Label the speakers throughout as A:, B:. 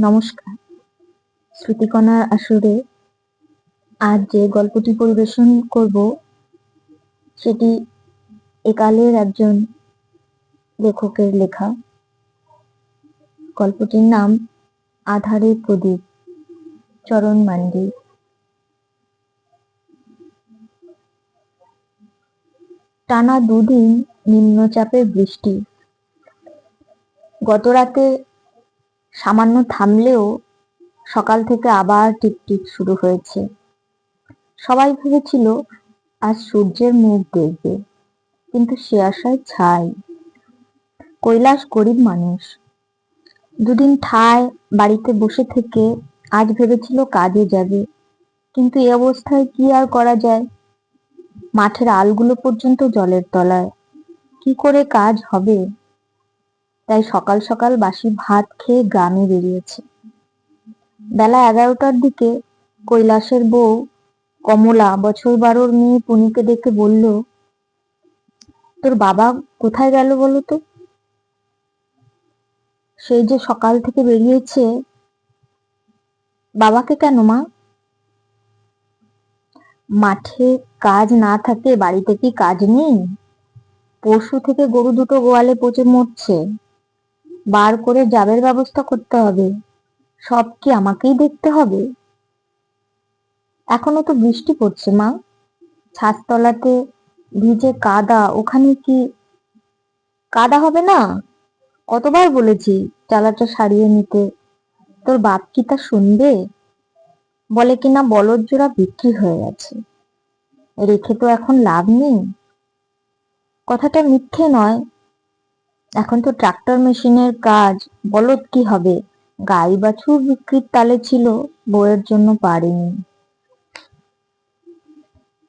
A: নমস্কার। শ্রুতিকণার আসরে আজ যে গল্পটি পরিবেশন করব সেটি একালের একজন লেখকের লেখা। গল্পটির নাম আধারে প্রদীপ, চরণ মান্ডি। টানা দুদিন নিম্নচাপের বৃষ্টি। গত রাতে সামান্য থামলেও সকাল থেকে আবার টিপটিপ শুরু হয়েছে। সবাই ভেবেছিল আজ সূর্যের মুখ দেখবে, কিন্তু সে আশায় ছাই। কৈলাস গরিব মানুষ, দুদিন ঠায় বাড়িতে বসে থেকে আজ ভেবেছিল কাজে যাবে, কিন্তু এই অবস্থায় কি আর করা যায়। মাঠের আলগুলো পর্যন্ত জলের তলায়, কি করে কাজ হবে। তাই সকাল সকাল বাসি ভাত খেয়ে গ্রামে বেরিয়েছে। বেলা 11টার দিকে কৈলাসের বউ কমলা বছর 12-র মেয়ে পুনিকে দেখে বলল, তোর বাবা কোথায় গেল বলো তো? সেই যে সকাল থেকে বেরিয়েছে। বাবাকে কেন মা? মাঠে কাজ না থাকে বাড়িতে কি কাজ নেই? পরশু থেকে গরু দুটো গোয়ালে পচে মরছে, বার করে জাবের ব্যবস্থা করতে হবে। সব কি আমাকেই দেখতে হবে? এখনো তো বৃষ্টি পড়ছে মা, ছাদতলাতে ভিজে কাদা, ওখানে কি কাদা হবে না? কতবার বলেছি চালাটা সারিয়ে নিতে, তোর বাপ কি তা শুনবে? বলে কিনা বলদ জোড়া বিক্রি হয়ে গেছে, রেখে তো এখন লাভ নেই। কথাটা মিথ্যে নয়, এখন তো ট্রাক্টর মেশিনের কাজ, বলদ কি হবে। গাই বাছুর বিক্রির তালে ছিল, বউয়ের জন্য পারেনি।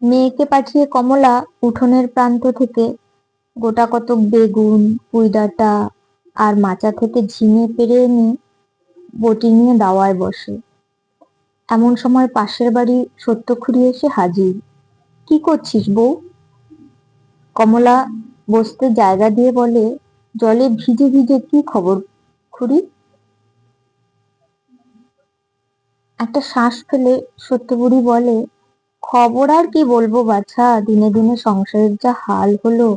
A: মেয়েকে পাঠিয়ে কমলা উঠোনের প্রান্ত থেকে গোটা কতক বেগুন, পুঁইডাঁটা আর মাচা থেকে ঝিঙে পেড়ে এনে বটি নিয়ে দাওয়ায় বসে। এমন সময় পাশের বাড়ি সত্যখুড়ি এসে হাজির। কি করছিস বউ? কমলা বসতে জায়গা দিয়ে বলে, জলে ভিজে ভিজে কি খবর খুড়ি? একটা শ্বাস ফেলে সত্যবুড়ি বলে, খবর আর কি বলবো বাছা, দিনে দিনে সংসারের যা হাল হলো,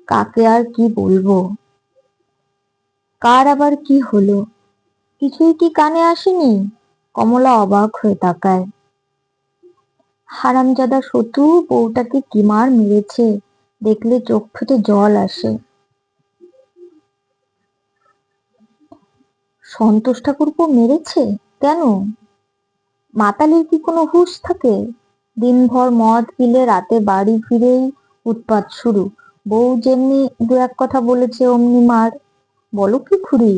A: কাকে আর কি বলবো। কার আবার কি হলো, কিছুই কি কানে আসেনি? কমলা অবাক হয়ে তাকায়। হারামজাদা শত্রু বউটাকে কি মার মেরেছে, দেখলে চোখ ফেটে জল আসে। সন্তোষ ঠাকুরপো মেরেছে? কেন? মাতালের কি কোনো হুঁশ থাকে? দিনভর মদ গিলে রাতে বাড়ি ফিরেই উৎপাত শুরু। বউ যেমনি দু এক কথা বলেছে অমনি মার। বলো কি খুড়ি?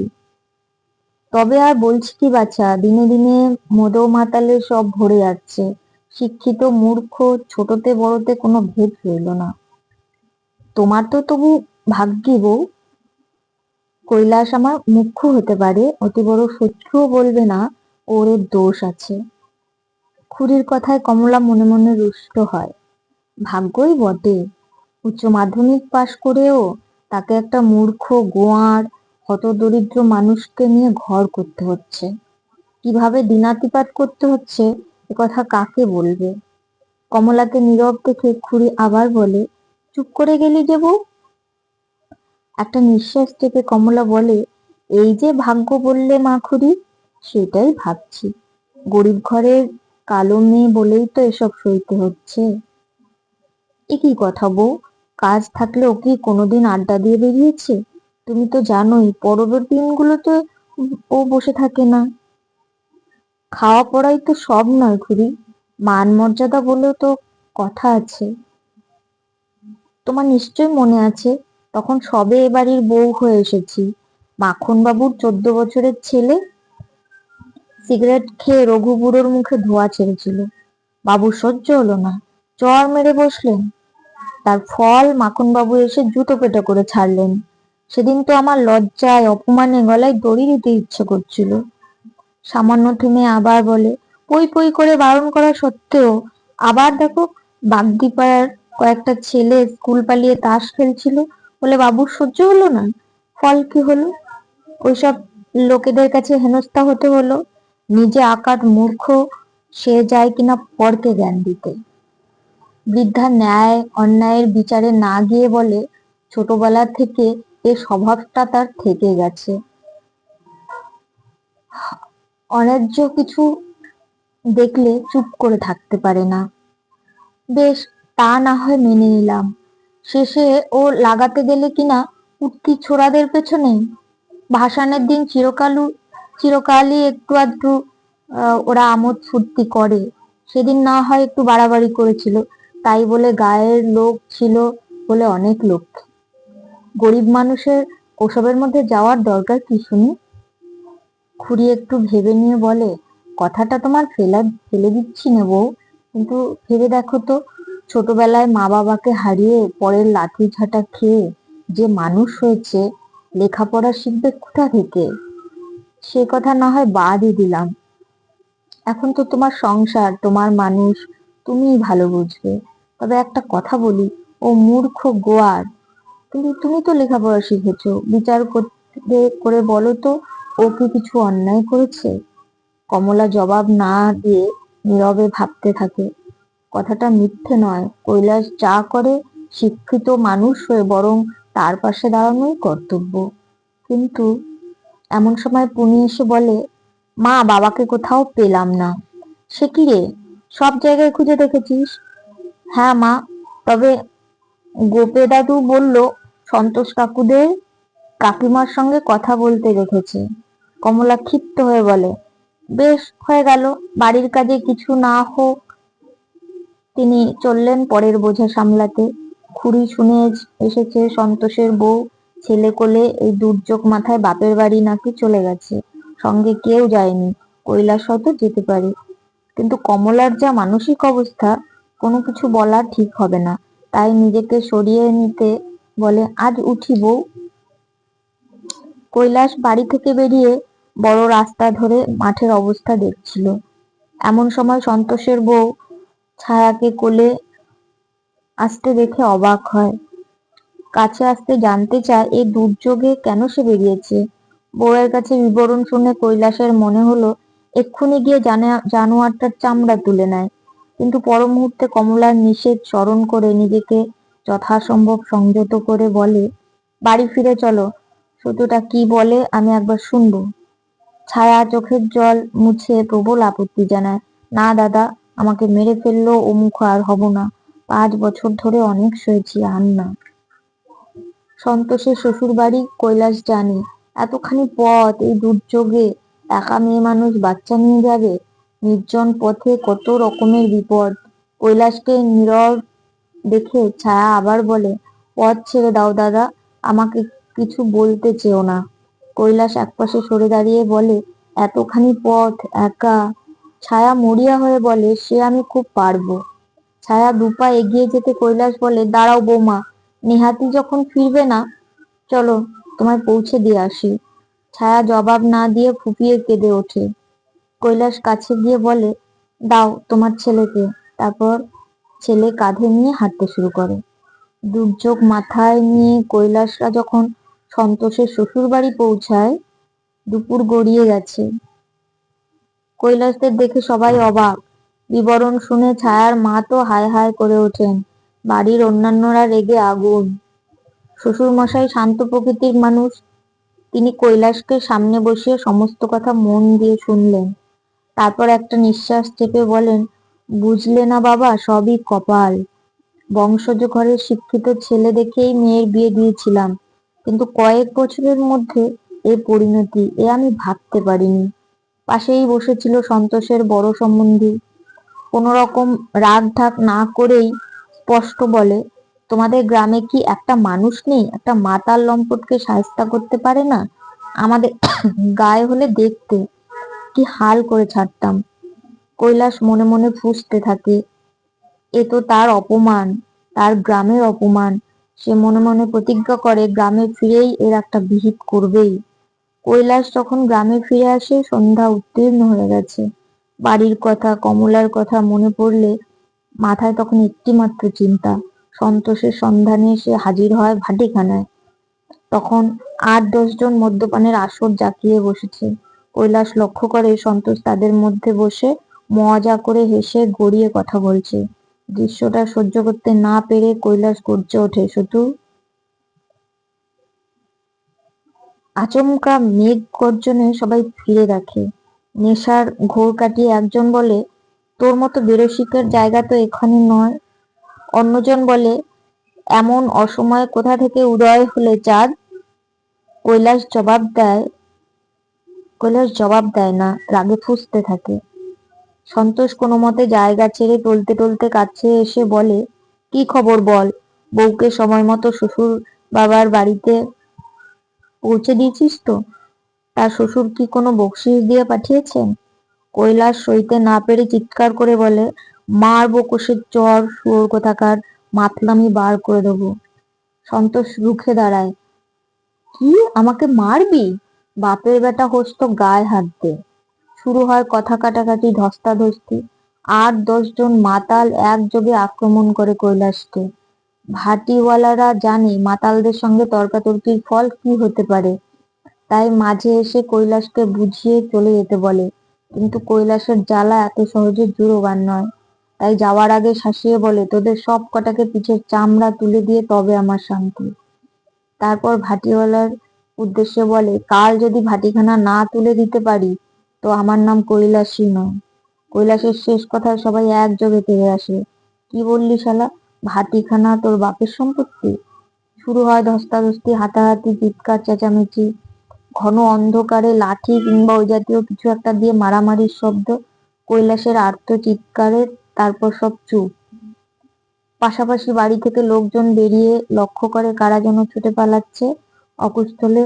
A: তবে আর বলছি কি বাছা, দিনে দিনে মদ মাতালে সব ভরে যাচ্ছে। শিক্ষিত মূর্খ, ছোটতে বড়তে কোনো ভেদ রইল না। তোমার তো তবু ভাগ্যি বউ, কৈলাস আমার মুখ্য হতে পারে, অতি বড় শত্রুও বলবে না ওর দোষ আছে। খুড়ির কথায় কমলা মনে মনে রুষ্ট হয়। ভাগ্যই বটে, উচ্চ মাধ্যমিক পাশ করেও তাকে একটা মূর্খ গোয়ার হতদরিদ্র মানুষকে নিয়ে ঘর করতে হচ্ছে। কিভাবে দিনাতিপাত করতে হচ্ছে এ কথা কাকে বলবে। কমলাকে নীরব দেখে খুড়ি আবার বলে, চুপ করে গেলি যে বউ? একটা নিঃশ্বাস চেপে কমলা বলে, এই যে ভাগ্য বললে মা খুড়ি, সেটাই ভাবছি। গরিব ঘরের কালো মেয়ে বলেই তো এসব সইতে হচ্ছে। এ কি কথা বউ, কাজ থাকলে ও কি কোনোদিন আড্ডা দিয়ে বেরিয়েছে? তুমি তো জানোই পরবের দিনগুলোতে ও বসে থাকে না। খাওয়া পড়াই তো সব নয় খুড়ি, মান মর্যাদা বলেও তো কথা আছে। তোমার নিশ্চয় মনে আছে, তখন সবে এ বাড়ির বউ হয়ে এসেছি। মাখন বাবুর 14 বছরের ছেলে সিগারেট খেয়ে রঘু বুড়োর মুখে ধোঁয়া ছেড়েছিল। বাবু সহ্য হলো না, চড় মেরে বসলেন। তার ফল মাখন বাবু এসে জুতো পেটা করে ছাড়লেন। সেদিন তো আমার লজ্জায় অপমানে গলায় দড়ি দিতে ইচ্ছে করছিল। সামান্য থেমে আবার বলে, পই পই করে বারণ করা সত্ত্বেও আবার দেখো, বাগদিপাড়ার কয়েকটা ছেলে স্কুল পালিয়ে তাস খেলছিল বলে বাবুর সহ্য হলো না। ফল কি হলো? ওইসব লোকেদের কাছে হেনস্থা হতে হলো, নিজে আকার মূর্খ, সে যায় কিনা পরকে জ্ঞান দিতে। বৃদ্ধা ন্যায় অন্যায়ের বিচারে না গিয়ে বলে, ছোটবেলা থেকে এ স্বভাবটা তার থেকে গেছে, অন্যায্য কিছু দেখলে চুপ করে থাকতে পারে না। বেশ, তা না হয় মেনে নিলাম। শেষে ও লাগাতে গেলে কিনা উঠতি ছোড়াদের পেছনে। ভাসানের দিন চিরকালই একটু আধটু ওরা আমোদ ফুর্তি করে। সেদিন না হয় একটু বাড়াবাড়ি করেছিল, তাই বলে গায়ের লোক ছিল বলে অনেক লোক। গরিব মানুষের ওসবের মধ্যে যাওয়ার দরকার কি শুনি? খুড়ি একটু ভেবে নিয়ে বলে, কথাটা তোমার ফেলে দিচ্ছি না বউ, কিন্তু ভেবে দেখো তো, ছোটবেলায় মা বাবাকে হারিয়ে পরের লাঠি ঝাঁটা খেয়ে যে মানুষ হয়েছে, লেখাপড়া শিখবে কোথা থেকে? সে কথা না হয় বাদই দিলাম। এখন তো তোমার সংসার, তোমার মানুষ, তুমিই ভালো বুঝবে। তবে একটা কথা বলি, ও মূর্খ গোয়ার, কিন্তু তুমি তো লেখাপড়া শিখেছো, বিচার করে বলো তো, ও কি কিছু অন্যায় করেছে? কমলা জবাব না দিয়ে নীরবে ভাবতে থাকে। কথাটা মিথ্যে নয়, কৈলাস যা করে শিক্ষিত মানুষ হয়ে বরং তার পাশে দাঁড়ানোই কর্তব্য। কিন্তু এমন সময় পুনি এসে বলে, মা, বাবাকে কোথাও পেলাম না। সে কি রে, সব জায়গায় খুঁজে দেখেছিস? হ্যাঁ মা, তবে গোপে দাদু বলল সন্তোষ কাকুদের কাকিমার সঙ্গে কথা বলতে দেখেছে। কমলা ক্ষিপ্ত হয়ে বলে, বেশ হয়ে গেল, বাড়ির কাজে কিছু না হোক। তিনি চললেন পরের বোঝা সামলাতে। খুড়ি শুনে এসেছে সন্তোষের বউ ছেলে কোলে এই দুর্যোগ মাথায় বাপের বাড়ি নাকি চলে গেছে, সঙ্গে কেউ যায়নি, কৈলাস হয়তো যেতে পারে। কিন্তু কমলার যা মানসিক অবস্থা, কোনো কিছু বলা ঠিক হবে না, তাই নিজেকে সরিয়ে নিতে বলে, আজ উঠি বউ। কৈলাস বাড়ি থেকে বেরিয়ে বড় রাস্তা ধরে মাঠের অবস্থা দেখছিল। এমন সময় সন্তোষের বউ ছায়াকে কোলে আসতে দেখে অবাক হয়। কাছে আসতে জানতে চায় এই দুর্যোগে কেন সে বেরিয়েছে। বউয়ের কাছে বিবরণ শুনে কৈলাসের মনে হলো এক্ষুনি গিয়ে জানোয়ারটার চামড়া তুলে নেয়, কিন্তু পর মুহূর্তে কমলার নিষেধ স্মরণ করে নিজেকে যথাসম্ভব সংযত করে বলে, বাড়ি ফিরে চলো, সত্যটা কি বলে আমি একবার শুনবো। ছায়া চোখের জল মুছে প্রবল আপত্তি জানায়, না দাদা, আমাকে মেরে ফেললো ও মুখ আর হব না, 5 বছর ধরে অনেক সয়েছি, আর না। সন্তোষের শ্বশুর বাড়ি কৈলাস জানে, এতখানি পথ এই দুর্যোগে একা মেয়ে মানুষ বাচ্চা নিয়ে যাবে, নির্জন পথে কত রকমের বিপদ। কৈলাসকে নীরব দেখে ছায়া আবার বলে, পথ ছেড়ে দাও দাদা, আমাকে কিছু বলতে চেও না। কৈলাস একপাশে সরে দাঁড়িয়ে বলে, এতখানি পথ একা? ছায়া মরিয়া হয়ে বলে, সে আমি খুব পারবো। ছায়া 2 পা এগিয়ে যেতে কৈলাস বলে, দাঁড়াও বৌমা, নেহাতি যখন ফিরবে না, চলো তোমায় পৌঁছে দিয়ে আসি। ছায়া জবাব না দিয়ে ফুপিয়ে কেঁদে ওঠে। কৈলাস কাছে গিয়ে বলে, দাও তোমার ছেলেকে। তারপর ছেলে কাঁধে নিয়ে হাঁটতে শুরু করে। দুর্যোগ মাথায় নিয়ে কৈলাসরা যখন সন্তোষের শ্বশুর বাড়ি পৌঁছায়, দুপুর গড়িয়ে গেছে। কৈলাসদের দেখে সবাই অবাক। বিবরণ শুনে ছায়ার মা তো হায় হায় করে ওঠেন, বাড়ির অন্যান্যরা রেগে আগুন। শ্বশুর মশাই শান্ত প্রকৃতির মানুষ, তিনি কৈলাসকে সামনে বসিয়ে সমস্ত কথা মন দিয়ে শুনলেন। তারপর একটা নিঃশ্বাস চেপে বলেন, বুঝলে না বাবা, সবই কপাল। বংশজ ঘরের শিক্ষিত ছেলে দেখেই মেয়ের বিয়ে দিয়েছিলাম, কিন্তু কয়েক বছরের মধ্যে এ পরিণতি, এ আমি ভাবতে পারিনি। পাশেই বসেছিল সন্তোষের বড় সম্বন্ধী, কোনো রকম রাগ ঢাক না করেই স্পষ্ট বলে, তোমাদের গ্রামে কি একটা মানুষ নেই, একটা মাতাল লম্পটকে শায়েস্তা করতে পারে না? আমাদের গায়ে হলে দেখতে কি হাল করে ছাড়তাম। কৈলাস মনে মনে ফুঁসতে থাকে, এ তো তার অপমান, তার গ্রামের অপমান। সে মনে মনে প্রতিজ্ঞা করে গ্রামে ফিরেই এর একটা বিহিত করবেই। কৈলাস যখন গ্রামে ফিরে আসে, সন্ধ্যা উত্তীর্ণ হয়ে গেছে। বাড়ির কথা, কমলার কথা মনে পড়লে মাথায় তখন একটি মাত্র চিন্তা, সন্তোষের সন্ধানে সে হাজির হয় ভাটিখানায়। তখন 8-10 জন মদ্যপানের আসর জাঁকিয়ে বসেছে। কৈলাস লক্ষ্য করে সন্তোষ তাদের মধ্যে বসে মজা করে হেসে গড়িয়ে কথা বলছে। দৃশ্যটা সহ্য করতে না পেরে কৈলাস গর্জে ওঠে, শুধু আচমকা মেঘ গর্জনে সবাই ফিরে দেখে। নেশার ঘোর কাটিয়ে একজন বলে, তোর মতো বেরসিকের জায়গা তো এখানে নয়। অন্যজন বলে, এমন অসময়ে কোথা থেকে উদয় হলে চাঁদ? কৈলাস জবাব দেয় না, রাগে ফুঁসতে থাকে। সন্তোষ কোনো মতে জায়গা ছেড়ে টলতে টলতে কাছে এসে বলে, কি খবর বল? বউকে সময় মতো শ্বশুর বাবার বাড়িতে পৌঁছে দিয়েছিস তো? তার শ্বশুর কি কোনো বকশিশ দিয়ে পাঠিয়েছেন? কৈলাস সইতে না পেরে চিৎকার করে বলে, মারবো কোষের চর, শুয়োর কোথাকার, মাতলামি বার করে দেবো। সন্তোষ রুখে দাঁড়ায়। কি, আমাকে মারবি? বাপের বেটা হোস তো গায়ে হাত দে। শুরু হয় কথা কাটাকাটি, ধস্তাধস্তি। 8-10 জন মাতাল একযোগে আক্রমণ করে কৈলাসকে। ভাটিওয়ালারা জানে মাতালদের সঙ্গে তর্কাতর্কির ফল কি হতে পারে, তাই মাঝে এসে কৈলাসকে বুঝিয়ে চলে যেতে বলে। কিন্তু কৈলাসের জ্বালা এত সহজে জুড়োবার নয়, তাই যাওয়ার আগে শাসিয়ে বলে, তোদের সব কটাকে পিঠের চামড়া তুলে দিয়ে তবে আমার শান্তি। তারপর ভাটিওয়ালার উদ্দেশ্যে বলে, কাল যদি ভাটিখানা না তুলে দিতে পারি তো আমার নাম কৈলাসই নয়। কৈলাসের শেষ কথায় সবাই একযোগে তেড়ে আসে। কি বললি শালা? ভাটিখানা তোর বাপের সম্পত্তি? শুরু হয় ধস্তাধস্তি, হাতাহাতি, চিৎকার চেঁচামেচি। ঘন অন্ধকারে লাঠি কিংবা ওই জাতীয় কিছু একটা দিয়ে মারামারির শব্দ, কৈলাসের আর্ত চিৎকারে। তারপর সব চুপ। পাশাপাশি বাড়ি থেকে লোকজন বেরিয়ে লক্ষ্য করে কারা যেন ছুটে পালাচ্ছে। অকুস্থলে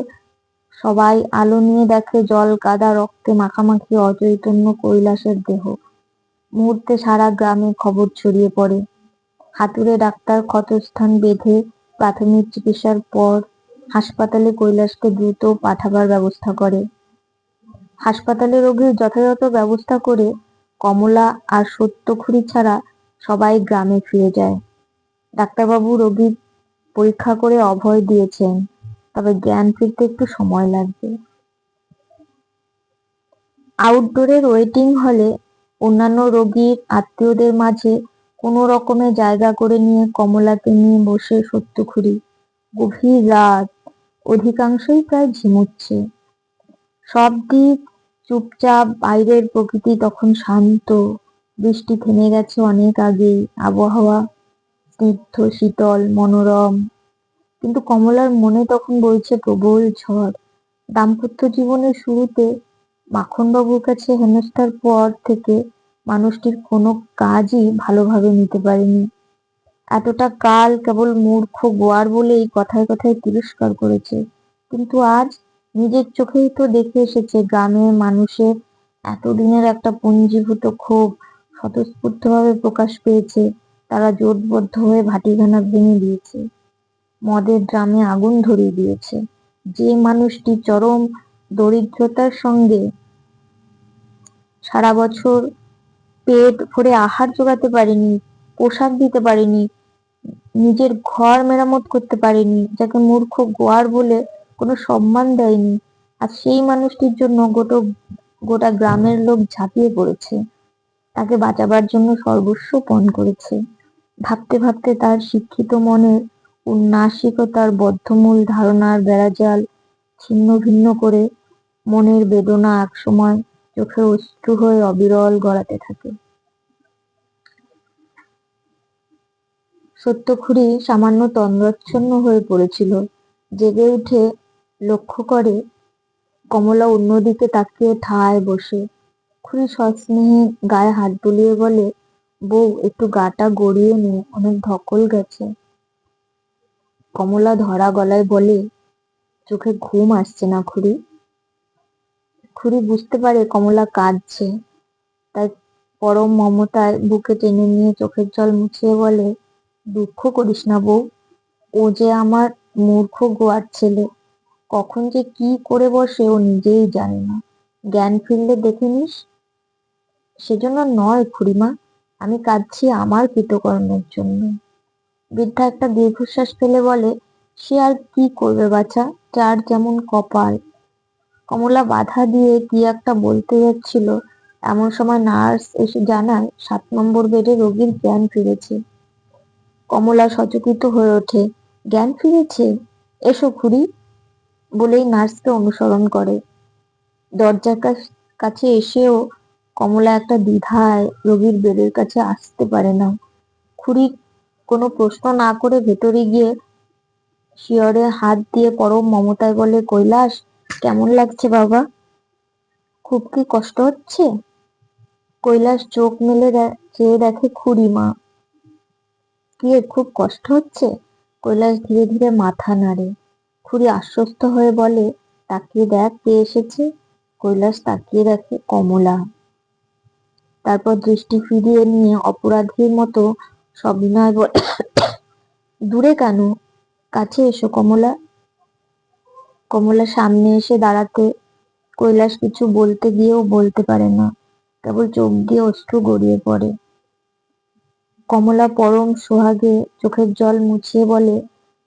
A: সবাই আলো নিয়ে দেখে জল কাদা রক্তে মাখামাখি অচৈতন্য কৈলাসের দেহ। মুহূর্তে সারা গ্রামে খবর ছড়িয়ে পড়ে। হাতুড়ে ডাক্তার ক্ষতস্থান বেঁধে প্রাথমিক চিকিৎসার পর হাসপাতালে কৈলাসকে দ্রুত পাঠাবার ব্যবস্থা করে। হাসপাতালে রোগীর যথাযথ ব্যবস্থা করে কমলা আর সত্যখুড়ি ছাড়া সবাই গ্রামে ফিরে যায়। ডাক্তারবাবু রোগীর পরীক্ষা করে অভয় দিয়েছেন, তবে জ্ঞান ফিরতে একটু সময় লাগবে। আউটডোরের ওয়েটিং হলে অন্যান্য রোগীর আত্মীয়দের মাঝে কোনো রকমে জায়গা করে নিয়ে কমলাকে নিয়ে বসে সত্যখুড়ি। গভীর রাত, অধিকাংশই প্রায় ঝিমুচ্ছে। সব দিক চুপচাপ, বাইরের প্রকৃতি তখন শান্ত। বৃষ্টি থেমে গেছে অনেক আগেই, আবহাওয়া স্নিগ্ধ, শীতল, মনোরম। কিন্তু কমলার মনে তখন বইছে প্রবল ঝড়। দাম্পত্য জীবনের শুরুতে মাখনবাবুর কাছে হেনস্থার পর থেকে মানুষটির কোনো কাজই ভালোভাবে নিতে পারেনি। এতটা কাল কেবল মূর্খ গোয়ার বলেই কথায় কথায় তিরস্কার করেছে। কিন্তু আজ নিজের চোখেই তো দেখে এসেছে গ্রামের মানুষের এতদিনের একটা পুঞ্জীভূত ক্ষোভ স্বতঃস্ফূর্তভাবে প্রকাশ পেয়েছে। তারা জোটবদ্ধ হয়ে ভাটিখানা ভেঙে দিয়েছে, মদের ড্রামে আগুন ধরিয়ে দিয়েছে। যে মানুষটি চরম দরিদ্রতার সঙ্গে সারা বছর পেট ভরে আহার জোগাতে পারেনি, পোশাক দিতে পারেনি, নিজের ঘর মেরামত করতে পারেনি, যাকে মূর্খ গোয়ার বলে কোনো সম্মান দেয়নি, আর সেই মানুষটির জন্য গোটা গ্রামের লোক ঝাঁপিয়ে পড়েছে, তাকে বাঁচাবার জন্য সর্বস্ব পণ করেছে। ভাবতে ভাবতে তার শিক্ষিত মনের উন্নাসিকতার বদ্ধমূল ধারণার বেড়াজাল ছিন্ন ভিন্ন করে মনের বেদনা একসময় চোখে অশ্রু হয়ে অবিরল গড়াতে থাকে। সত্যখুড়ি সামান্য তন্দ্রাচ্ছন্ন হয়ে পড়েছিল। জেগে উঠে লক্ষ্য করে কমলা অন্যদিকে তাকিয়ে ঠায় বসে। খুড়ি সস্নেহে গায়ে হাত বুলিয়ে বলে, বউ একটু গাটা গড়িয়ে নে, অনেক ধকল গেছে। কমলা ধরা গলায় বলে, চোখে ঘুম আসছে না খুড়ি? খুড়ি বুঝতে পারে কমলা কাঁদছে, তাই পরম মমতায় বুকে টেনে নিয়ে চোখের জল মুছিয়ে বলে, দুঃখ করিস না বউ, ও যে আমার মূর্খ গোয়ার ছেলে, কখন যে কি করে বসে ও নিজেই জানে না। জ্ঞান ফিরলে দেখে নিস। সেজন্য নয় খুড়িমা, আমি কাঁদছি আমার কৃতকর্মের জন্য। বৃদ্ধা একটা দীর্ঘশ্বাস ফেলে বলে, সে আর কি করবে বাছা, যার যেমন কপাল। কমলা বাধা দিয়ে কি একটা বলতে যাচ্ছিল, এমন সময় নার্স এসে জানায় 7 নম্বর বেডে রোগীর জ্ঞান ফিরেছে। কমলা সচকিত হয়ে ওঠে। জ্ঞান ফিরেছে? এসো খুড়ি, বলেই নার্সকে অনুসরণ করে। দরজার কাছে এসেও কমলা একটা দ্বিধায় রোগীর বেডের কাছে আসতে পারে না। খুড়ি কোনো প্রশ্ন না করে ভেতরে গিয়ে শিয়রে হাত দিয়ে পরম মমতায় বলে, কৈলাস, কেমন লাগছে বাবা? খুব কি কষ্ট হচ্ছে? কৈলাস চোখ মেলে চেয়ে দেখে খুড়িমা। কি খুব কষ্ট হচ্ছে? কৈলাস ধীরে ধীরে মাথা নাড়ে। খুড়ি আশ্বস্ত হয়ে বলে, তাকিয়ে দেখ কে এসেছে। কৈলাস তাকিয়ে দেখে কমলা। তারপর দৃষ্টি ফিরিয়ে নিয়ে অপরাধীর মতো সবিনয় বলে, দূরে কেন, কাছে এসো কমলা। কমলা সামনে এসে দাঁড়াতে কৈলাস কিছু বলতে গিয়েও বলতে পারে না, কেবল চোখ দিয়ে অশ্রু গড়িয়ে পড়ে। কমলা পরম সোহাগে চোখের জল মুছিয়ে বলে,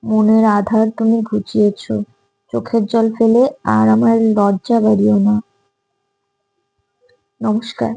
A: মনের আধার তুমি ঘুচিয়েছ, চোখের জল ফেলে আর আমার লজ্জা বাড়িও না। নমস্কার।